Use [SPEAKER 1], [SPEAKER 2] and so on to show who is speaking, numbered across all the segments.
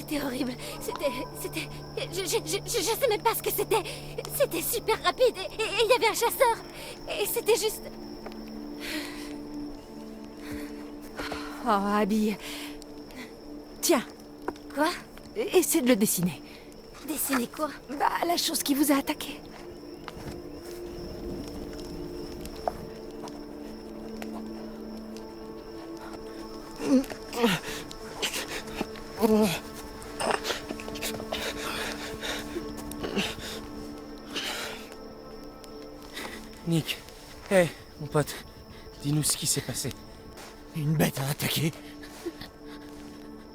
[SPEAKER 1] C'était horrible. C'était... Je sais même pas ce que c'était. C'était super rapide et il y avait un chasseur. Et c'était juste...
[SPEAKER 2] Oh, Abby. Tiens,
[SPEAKER 1] Quoi?
[SPEAKER 2] essaie de le dessiner.
[SPEAKER 1] Dessiner quoi?
[SPEAKER 2] Bah, la chose qui vous a attaqué.
[SPEAKER 3] Nick, hé, mon pote, dis-nous ce qui s'est passé.
[SPEAKER 4] Une bête a attaqué.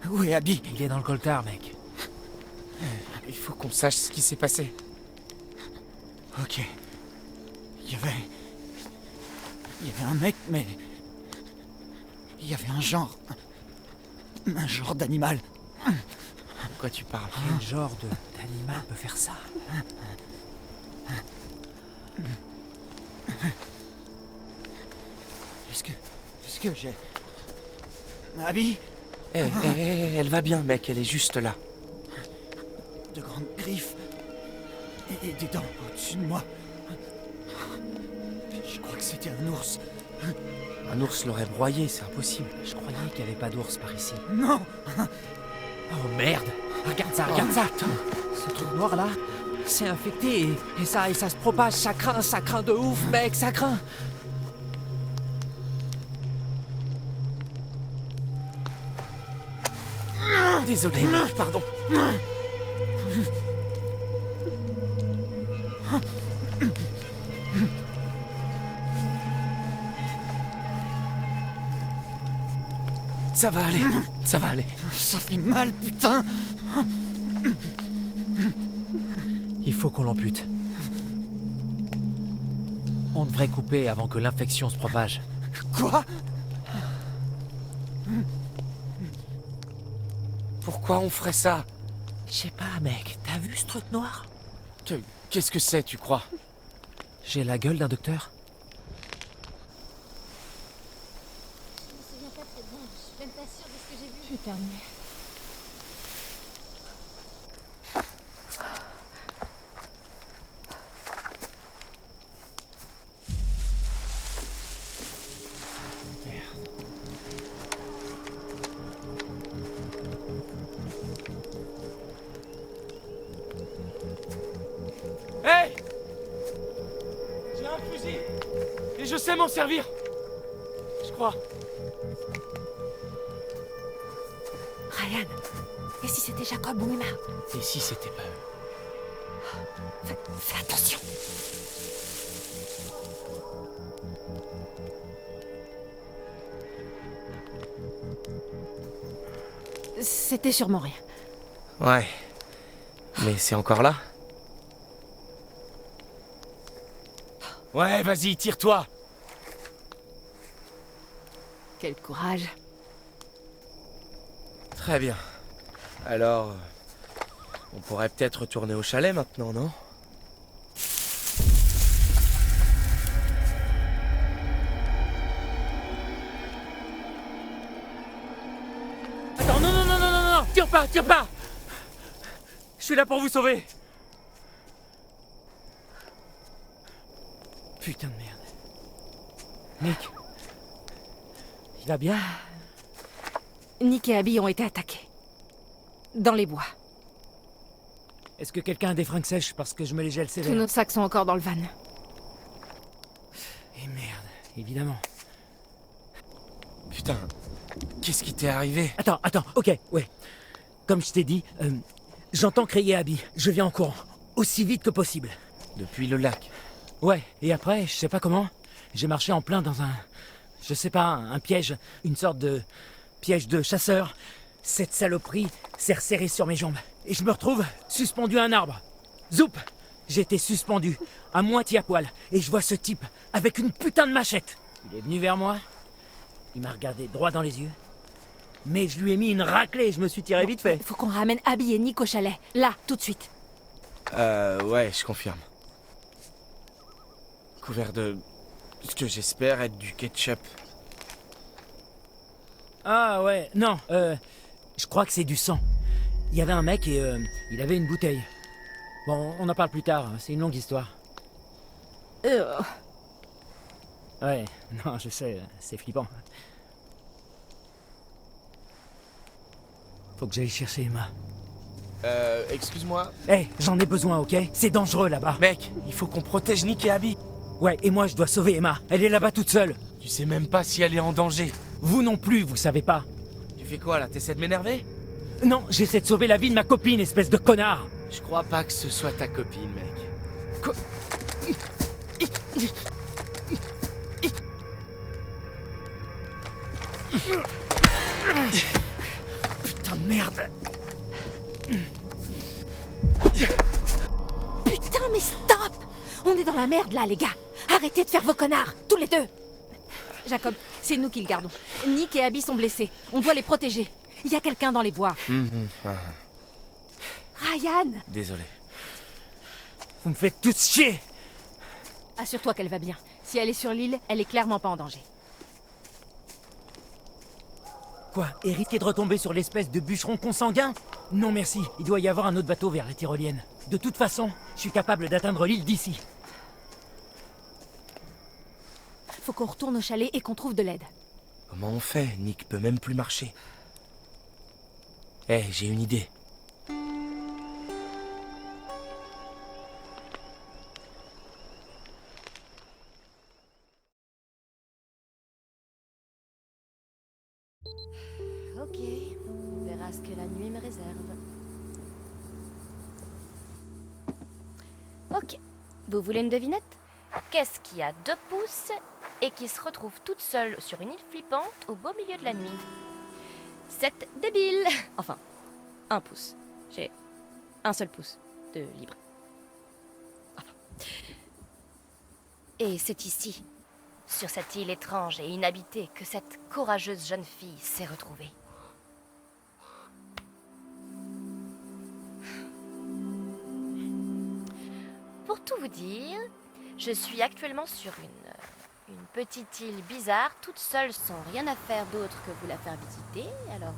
[SPEAKER 4] Où est Abby?
[SPEAKER 5] Il est dans le coltard, mec.
[SPEAKER 3] Il faut qu'on sache ce qui s'est passé.
[SPEAKER 4] Ok. Il y avait un mec, mais... Il y avait un genre... Un genre d'animal.
[SPEAKER 3] De quoi tu parles?
[SPEAKER 5] Quel genre d'animal peut faire ça?
[SPEAKER 4] Est-ce que j'ai... Abby?
[SPEAKER 3] Elle va bien, mec, elle est juste là.
[SPEAKER 4] De grandes griffes. Et des dents au-dessus de moi. Je crois que c'était un ours.
[SPEAKER 3] Un ours l'aurait broyé, c'est impossible.
[SPEAKER 5] Je croyais qu'il n'y avait pas d'ours par ici.
[SPEAKER 4] Non!
[SPEAKER 5] Oh merde! Regarde ça, regarde ça! Ce truc noir là, c'est infecté et ça se propage, ça craint de ouf, mec, ça craint!
[SPEAKER 3] Désolé, mec, pardon. Ça va aller, ça va aller.
[SPEAKER 4] Ça fait mal, putain!
[SPEAKER 5] Il faut qu'on l'ampute. On devrait couper avant que l'infection se propage.
[SPEAKER 4] Quoi?
[SPEAKER 3] Pourquoi on ferait ça?
[SPEAKER 5] Je sais pas, mec, t'as vu ce truc noir?
[SPEAKER 3] Qu'est-ce que c'est, tu crois?
[SPEAKER 5] J'ai la gueule d'un docteur?
[SPEAKER 1] Je me souviens pas très bien. Je suis même pas sûre de ce que j'ai vu.
[SPEAKER 2] Putain de merde.
[SPEAKER 3] Hé! J'ai un fusil! Et je sais m'en servir! Je crois.
[SPEAKER 2] Ryan, et si c'était Jacob ou Emma?
[SPEAKER 3] Et si c'était pas eux?
[SPEAKER 2] Fais attention. C'était sûrement rien.
[SPEAKER 3] Ouais. Mais c'est encore là? Ouais, vas-y, tire-toi!
[SPEAKER 2] Quel courage.
[SPEAKER 3] Très bien. Alors... on pourrait peut-être retourner au chalet maintenant, non? Attends, non! Tire pas! Je suis là pour vous sauver!
[SPEAKER 5] Putain de merde. Nick? Il va bien?
[SPEAKER 2] Nick et Abby ont été attaqués. Dans les bois.
[SPEAKER 5] Est-ce que quelqu'un a des fringues sèches parce que je me les gèle
[SPEAKER 2] Tous
[SPEAKER 5] sévère?
[SPEAKER 2] nos sacs sont encore dans le van.
[SPEAKER 5] Et merde, évidemment.
[SPEAKER 3] Putain, qu'est-ce qui t'est arrivé?
[SPEAKER 5] Attends, ok, ouais. Comme je t'ai dit, j'entends crier Abby. Je viens en courant. Aussi vite que possible.
[SPEAKER 3] Depuis le lac.
[SPEAKER 5] Ouais, et après, je sais pas comment, j'ai marché en plein dans un... Je sais pas, un piège. Une sorte de... piège de chasseur. Cette saloperie s'est resserrée sur mes jambes. Et je me retrouve suspendu à un arbre. Zoup! J'étais suspendu, à moitié à poil. Et je vois ce type, avec une putain de machette. Il est venu vers moi. Il m'a regardé droit dans les yeux. Mais je lui ai mis une raclée et je me suis tiré vite fait.
[SPEAKER 2] Faut qu'on ramène Abby et Nick au chalet. Là, tout de suite.
[SPEAKER 3] Ouais, je confirme. Couvert de... ce que j'espère être du ketchup.
[SPEAKER 5] Ah ouais, non, je crois que c'est du sang. Il y avait un mec et il avait une bouteille. Bon, on en parle plus tard, c'est une longue histoire. Ouais, non, je sais, c'est flippant. Faut que j'aille chercher Emma.
[SPEAKER 3] Excuse-moi.
[SPEAKER 5] Hé, j'en ai besoin, ok? C'est dangereux là-bas.
[SPEAKER 3] Mec, il faut qu'on protège Nick et Abby.
[SPEAKER 5] Ouais, et moi je dois sauver Emma. Elle est là-bas toute seule.
[SPEAKER 3] Tu sais même pas si elle est en danger.
[SPEAKER 5] Vous non plus, vous savez pas.
[SPEAKER 3] Tu fais quoi là? T'essaies de m'énerver?
[SPEAKER 5] Non, j'essaie de sauver la vie de ma copine, espèce de connard.
[SPEAKER 3] Je crois pas que ce soit ta copine, mec.
[SPEAKER 5] Putain de merde.
[SPEAKER 2] Putain, mais stop! On est dans la merde là, les gars. Arrêtez de faire vos connards, tous les deux. Jacob, c'est nous qui le gardons. Nick et Abby sont blessés. On doit les protéger. Il y a quelqu'un dans les bois. Ryan!
[SPEAKER 3] Désolé.
[SPEAKER 5] Vous me faites tous chier.
[SPEAKER 2] Assure-toi qu'elle va bien. Si elle est sur l'île, elle est clairement pas en danger.
[SPEAKER 5] Quoi, hériter de retomber sur l'espèce de bûcheron consanguin? Non merci, il doit y avoir un autre bateau vers les Tyroliennes. De toute façon, je suis capable d'atteindre l'île d'ici.
[SPEAKER 2] Faut qu'on retourne au chalet et qu'on trouve de l'aide.
[SPEAKER 3] Comment on fait? Nick peut même plus marcher. Eh, j'ai une idée.
[SPEAKER 1] Ok, on verra ce que la nuit me réserve. Ok, vous voulez une devinette? Qu'est-ce qui a 2 pouces et qui se retrouve toute seule sur une île flippante au beau milieu de la nuit? C'est débile. Enfin, 1 pouce. J'ai un seul pouce de libre. Enfin. Et c'est ici, sur cette île étrange et inhabitée, que cette courageuse jeune fille s'est retrouvée. Pour tout vous dire, je suis actuellement sur une petite île bizarre, toute seule, sans rien à faire d'autre que vous la faire visiter. Alors,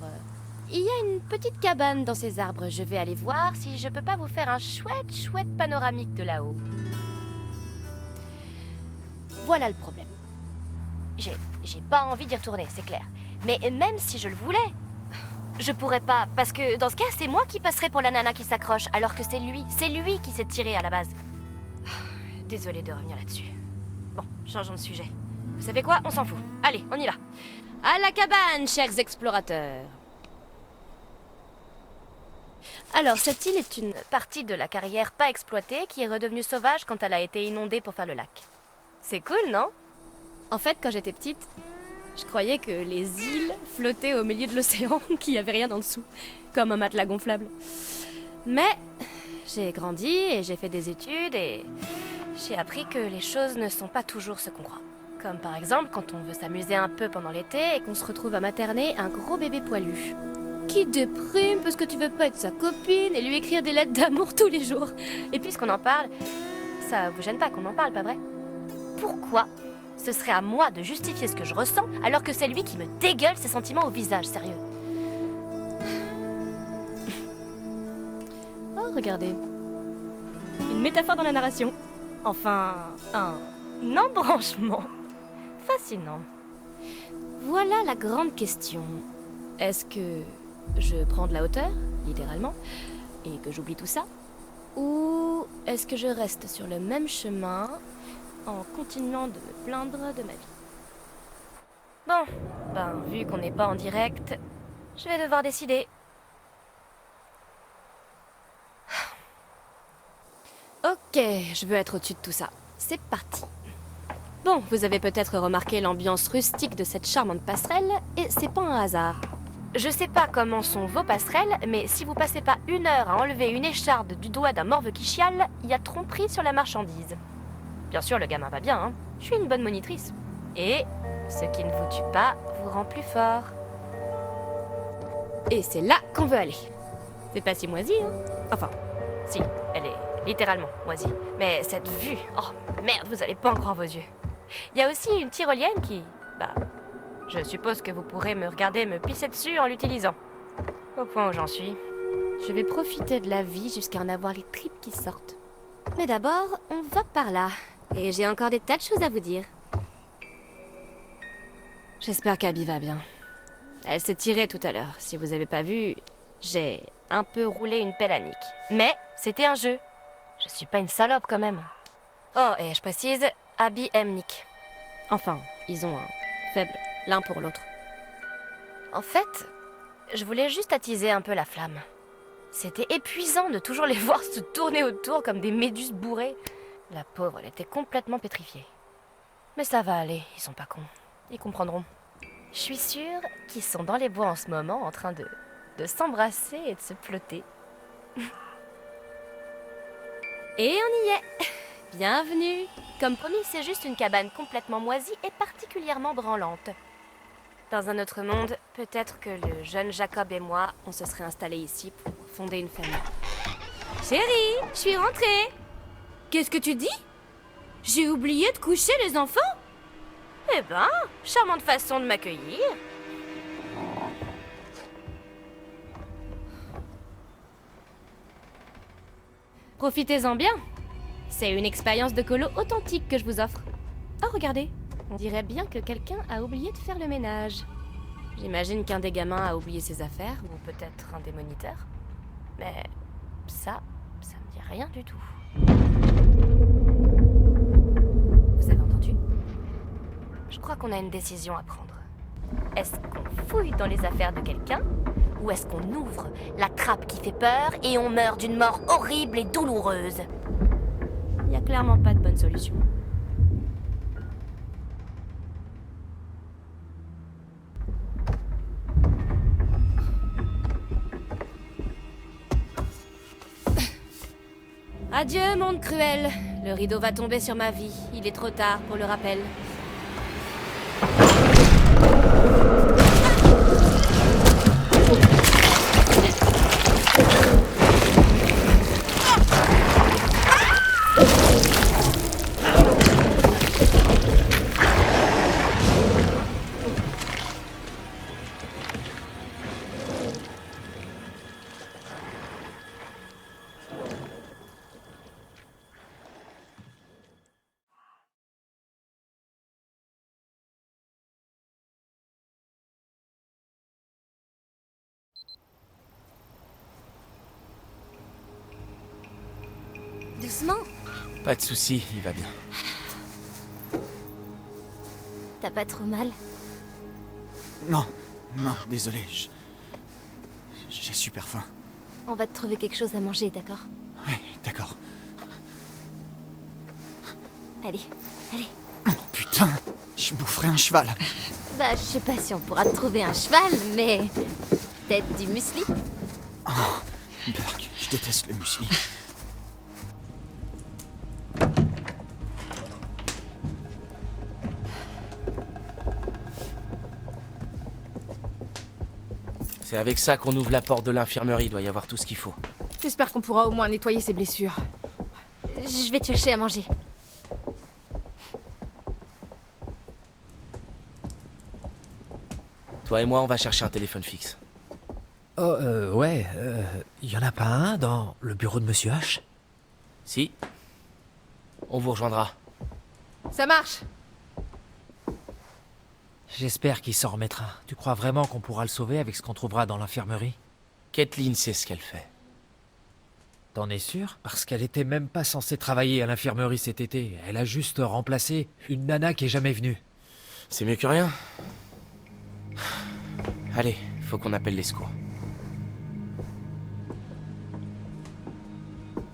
[SPEAKER 1] il y a une petite cabane dans ces arbres. Je vais aller voir si je peux pas vous faire un chouette panoramique de là-haut. Voilà le problème. J'ai pas envie d'y retourner, c'est clair. Mais même si je le voulais, je pourrais pas, parce que dans ce cas, c'est moi qui passerai pour la nana qui s'accroche, alors que c'est lui qui s'est tiré à la base. Désolée de revenir là-dessus. Bon, changeons de sujet. Vous savez quoi? On s'en fout. Allez, on y va. À la cabane, chers explorateurs. Alors, cette île est une partie de la carrière pas exploitée qui est redevenue sauvage quand elle a été inondée pour faire le lac. C'est cool, non? En fait, quand j'étais petite, je croyais que les îles flottaient au milieu de l'océan, qu'il n'y avait rien en dessous, comme un matelas gonflable. Mais j'ai grandi et j'ai fait des études et j'ai appris que les choses ne sont pas toujours ce qu'on croit. Comme par exemple quand on veut s'amuser un peu pendant l'été et qu'on se retrouve à materner un gros bébé poilu. Qui déprime parce que tu veux pas être sa copine et lui écrire des lettres d'amour tous les jours. Et puisqu'on en parle, ça vous gêne pas qu'on en parle, pas vrai? Pourquoi ce serait à moi de justifier ce que je ressens alors que c'est lui qui me dégueule ses sentiments au visage, sérieux? Oh, regardez. Une métaphore dans la narration. Enfin, un embranchement. Fascinant. Voilà la grande question. Est-ce que je prends de la hauteur, littéralement, et que j'oublie tout ça? Ou est-ce que je reste sur le même chemin en continuant de me plaindre de ma vie? Bon, vu qu'on n'est pas en direct, je vais devoir décider. Ok, je veux être au-dessus de tout ça. C'est parti. Bon, vous avez peut-être remarqué l'ambiance rustique de cette charmante passerelle, et c'est pas un hasard. Je sais pas comment sont vos passerelles, mais si vous passez pas 1 heure à enlever une écharde du doigt d'un morve qui chiale, il y a tromperie sur la marchandise. Bien sûr, le gamin va bien, hein. Je suis une bonne monitrice. Et ce qui ne vous tue pas vous rend plus fort. Et c'est là qu'on veut aller. C'est pas si moisi, hein. Enfin, si, elle est littéralement moisie. Mais cette vue, oh merde, vous allez pas en croire vos yeux. Il y a aussi une tyrolienne qui, je suppose que vous pourrez me regarder me pisser dessus en l'utilisant. Au point où j'en suis, Je vais profiter de la vie jusqu'à en avoir les tripes qui sortent. Mais d'abord, on va par là. Et j'ai encore des tas de choses à vous dire. J'espère qu'Abby va bien. Elle s'est tirée tout à l'heure. Si vous avez pas vu, j'ai un peu roulé une pelle à Nick. Mais c'était un jeu. Je suis pas une salope quand même. Oh, et je précise, Abby aime Nick. Enfin, ils ont un faible l'un pour l'autre. En fait, je voulais juste attiser un peu la flamme. C'était épuisant de toujours les voir se tourner autour comme des méduses bourrées. La pauvre, elle était complètement pétrifiée. Mais ça va aller, ils sont pas cons. Ils comprendront. Je suis sûre qu'ils sont dans les bois en ce moment en train de s'embrasser et de se plotter. Et on y est. Bienvenue. Comme promis, c'est juste une cabane complètement moisie et particulièrement branlante. Dans un autre monde, peut-être que le jeune Jacob et moi, on se serait installés ici pour fonder une famille. Chérie, je suis rentrée. Qu'est-ce que tu dis? J'ai oublié de coucher les enfants? Eh ben, charmante façon de m'accueillir. Profitez-en bien. C'est une expérience de colo authentique que je vous offre. Oh, regardez. On dirait bien que quelqu'un a oublié de faire le ménage. J'imagine qu'un des gamins a oublié ses affaires, ou peut-être un des moniteurs. Mais ça me dit rien du tout. Vous avez entendu? Je crois qu'on a une décision à prendre. Est-ce qu'on fouille dans les affaires de quelqu'un, ou est-ce qu'on ouvre la trappe qui fait peur et on meurt d'une mort horrible et douloureuse? Il n'y a clairement pas de bonne solution. Adieu, monde cruel. Le rideau va tomber sur ma vie. Il est trop tard pour le rappel. Doucement.
[SPEAKER 3] Pas de soucis, il va bien.
[SPEAKER 1] T'as pas trop mal?
[SPEAKER 4] Non, non, désolé. J'ai super faim.
[SPEAKER 1] On va te trouver quelque chose à manger, d'accord?
[SPEAKER 4] Oui, d'accord.
[SPEAKER 1] Allez, allez.
[SPEAKER 4] Oh, putain, je boufferai un cheval.
[SPEAKER 1] Bah, je sais pas si on pourra te trouver un cheval, mais... peut-être du muesli?
[SPEAKER 4] Berk, je déteste le muesli.
[SPEAKER 3] C'est avec ça qu'on ouvre la porte de l'infirmerie, il doit y avoir tout ce qu'il faut.
[SPEAKER 2] J'espère qu'on pourra au moins nettoyer ses blessures.
[SPEAKER 1] Je vais te chercher à manger.
[SPEAKER 3] Toi et moi, on va chercher un téléphone fixe.
[SPEAKER 5] Oh, ouais, y en a pas un dans le bureau de Monsieur H?
[SPEAKER 3] Si. On vous rejoindra.
[SPEAKER 2] Ça marche.
[SPEAKER 5] J'espère qu'il s'en remettra. Tu crois vraiment qu'on pourra le sauver avec ce qu'on trouvera dans l'infirmerie?
[SPEAKER 3] Kathleen sait ce qu'elle fait.
[SPEAKER 5] T'en es sûr? Parce qu'elle était même pas censée travailler à l'infirmerie cet été. Elle a juste remplacé une nana qui est jamais venue.
[SPEAKER 3] C'est mieux que rien. Allez, faut qu'on appelle les secours.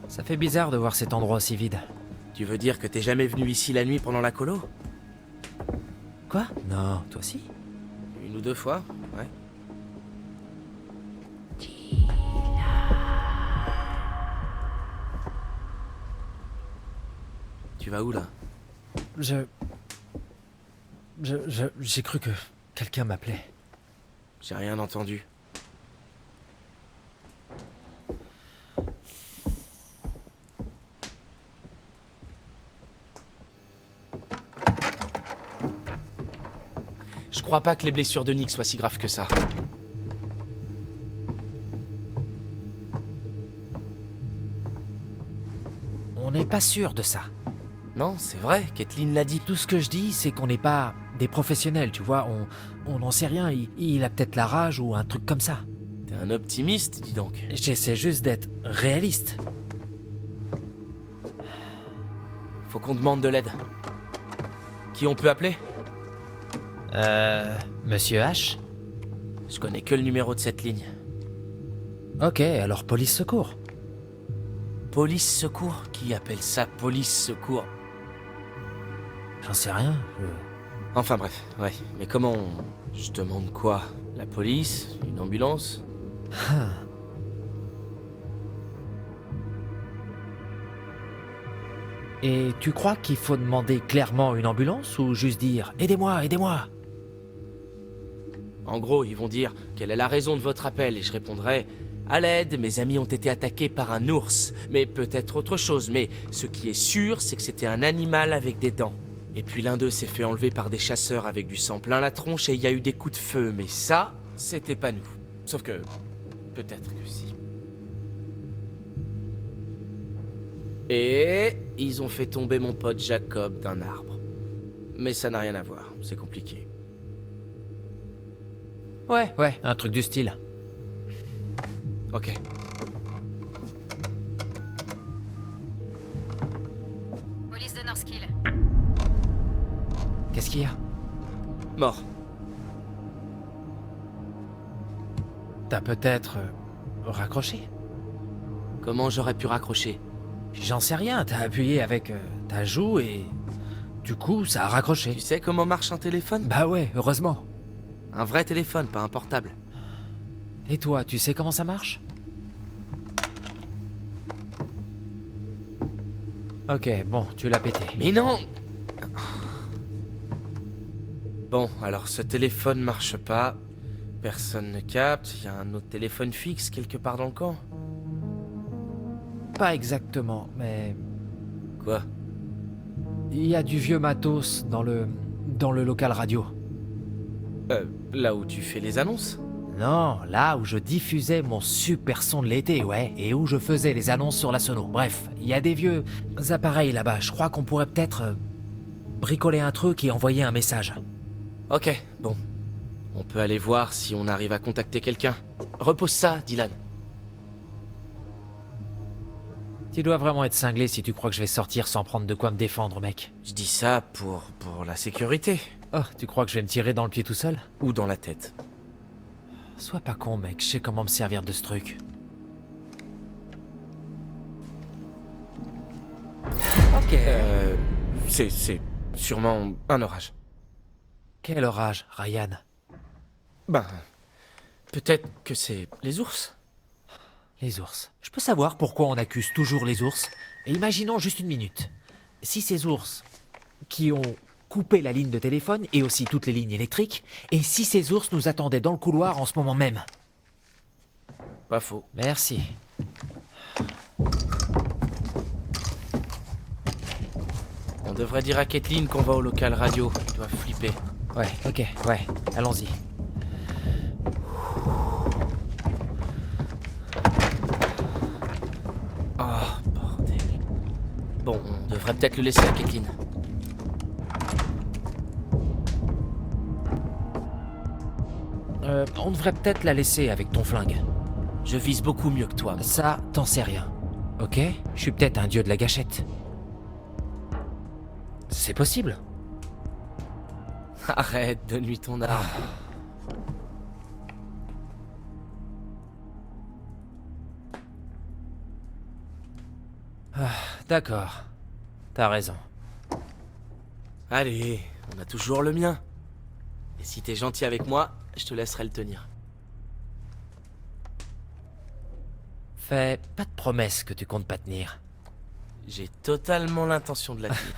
[SPEAKER 5] Ça fait bizarre de voir cet endroit si vide.
[SPEAKER 3] Tu veux dire que t'es jamais venu ici la nuit pendant la colo?
[SPEAKER 5] Quoi? Non, toi si?
[SPEAKER 3] Une ou deux fois, ouais. Tu vas où là?
[SPEAKER 5] J'ai cru que quelqu'un m'appelait.
[SPEAKER 3] J'ai rien entendu. Je crois pas que les blessures de Nick soient si graves que ça.
[SPEAKER 6] pas sûr de ça.
[SPEAKER 3] Non, c'est vrai, Kathleen l'a dit.
[SPEAKER 6] Tout ce que je dis, c'est qu'on n'est pas des professionnels, tu vois. On n'en sait rien. Il a peut-être la rage ou un truc comme ça.
[SPEAKER 3] T'es un optimiste, dis donc.
[SPEAKER 6] J'essaie juste d'être réaliste.
[SPEAKER 3] Faut qu'on demande de l'aide. Qui on peut appeler?
[SPEAKER 6] Monsieur H?
[SPEAKER 3] Je connais que le numéro de cette ligne.
[SPEAKER 6] Ok, alors police secours.
[SPEAKER 3] Police secours? Qui appelle ça police secours?
[SPEAKER 6] J'en sais rien.
[SPEAKER 3] Enfin bref, ouais. Mais comment Je demande quoi? La police? Une ambulance?
[SPEAKER 6] Et tu crois qu'il faut demander clairement une ambulance ou juste dire « Aidez-moi, aidez-moi »
[SPEAKER 3] En gros, ils vont dire quelle est la raison de votre appel et je répondrai à l'aide, mes amis ont été attaqués par un ours, mais peut-être autre chose, mais ce qui est sûr, c'est que c'était un animal avec des dents. Et puis l'un d'eux s'est fait enlever par des chasseurs avec du sang plein la tronche et il y a eu des coups de feu, mais ça, c'était pas nous. Sauf que, peut-être que si. Et ils ont fait tomber mon pote Jacob d'un arbre. Mais ça n'a rien à voir, c'est compliqué.
[SPEAKER 6] Ouais, un truc du style.
[SPEAKER 3] Ok.
[SPEAKER 2] Police de Northkill.
[SPEAKER 6] Qu'est-ce qu'il y a?
[SPEAKER 3] Mort.
[SPEAKER 6] T'as peut-être raccroché?
[SPEAKER 3] Comment j'aurais pu raccrocher?
[SPEAKER 6] J'en sais rien, t'as appuyé avec ta joue et... Du coup, ça a raccroché.
[SPEAKER 3] Tu sais comment marche un téléphone?
[SPEAKER 6] Bah ouais, heureusement.
[SPEAKER 3] Un vrai téléphone, pas un portable.
[SPEAKER 6] Et toi, tu sais comment ça marche? Ok, bon, tu l'as pété.
[SPEAKER 3] Mais non! Bon, alors ce téléphone marche pas. Personne ne capte. Il y a un autre téléphone fixe quelque part dans le camp.
[SPEAKER 6] Pas exactement, mais...
[SPEAKER 3] Quoi?
[SPEAKER 6] Il y a du vieux matos dans le local radio.
[SPEAKER 3] Là où tu fais les annonces?
[SPEAKER 6] Non, là où je diffusais mon super son de l'été, ouais, et où je faisais les annonces sur la sono. Bref, il y a des vieux appareils là-bas. Je crois qu'on pourrait peut-être bricoler un truc et envoyer un message.
[SPEAKER 3] Ok, bon. On peut aller voir si on arrive à contacter quelqu'un. Repose ça, Dylan.
[SPEAKER 6] Tu dois vraiment être cinglé si tu crois que je vais sortir sans prendre de quoi me défendre, mec.
[SPEAKER 3] Je dis ça pour la sécurité.
[SPEAKER 6] Oh, tu crois que je vais me tirer dans le pied tout seul?
[SPEAKER 3] Ou dans la tête.
[SPEAKER 6] Sois pas con, mec, je sais comment me servir de ce truc. Ok.
[SPEAKER 3] C'est sûrement un orage.
[SPEAKER 6] Quel orage, Ryan?
[SPEAKER 3] Ben, peut-être que c'est les ours.
[SPEAKER 6] Les ours. Je peux savoir pourquoi on accuse toujours les ours? Et imaginons juste une minute. Si ces ours qui ont coupé la ligne de téléphone et aussi toutes les lignes électriques, et si ces ours nous attendaient dans le couloir en ce moment même?
[SPEAKER 3] Pas faux.
[SPEAKER 6] Merci.
[SPEAKER 3] On devrait dire à Kathleen qu'on va au local radio. Ils doivent flipper.
[SPEAKER 6] Ouais, ok, ouais, allons-y.
[SPEAKER 3] Oh, bordel. Bon, on devrait peut-être le laisser à Kathleen.
[SPEAKER 6] On devrait peut-être la laisser avec ton flingue.
[SPEAKER 3] Je vise beaucoup mieux que toi. Moi.
[SPEAKER 6] Ça, t'en sais rien. Ok? Je suis peut-être un dieu de la gâchette. C'est possible.
[SPEAKER 3] Arrête, donne-lui ton arme.
[SPEAKER 6] D'accord. T'as raison.
[SPEAKER 3] Allez, on a toujours le mien. Et si t'es gentil avec moi, je te laisserai le tenir.
[SPEAKER 6] Fais pas de promesses que tu comptes pas tenir.
[SPEAKER 3] J'ai totalement l'intention de la tenir.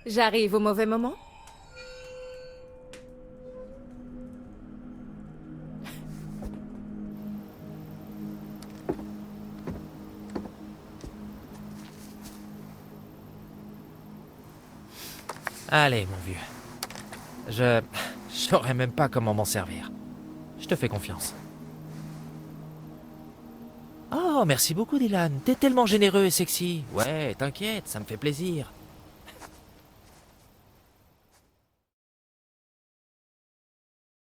[SPEAKER 2] J'arrive au mauvais moment?
[SPEAKER 6] Allez, mon vieux. Je saurais même pas comment m'en servir. Je te fais confiance. Oh, merci beaucoup, Dylan. T'es tellement généreux et sexy. Ouais, t'inquiète, ça me fait plaisir.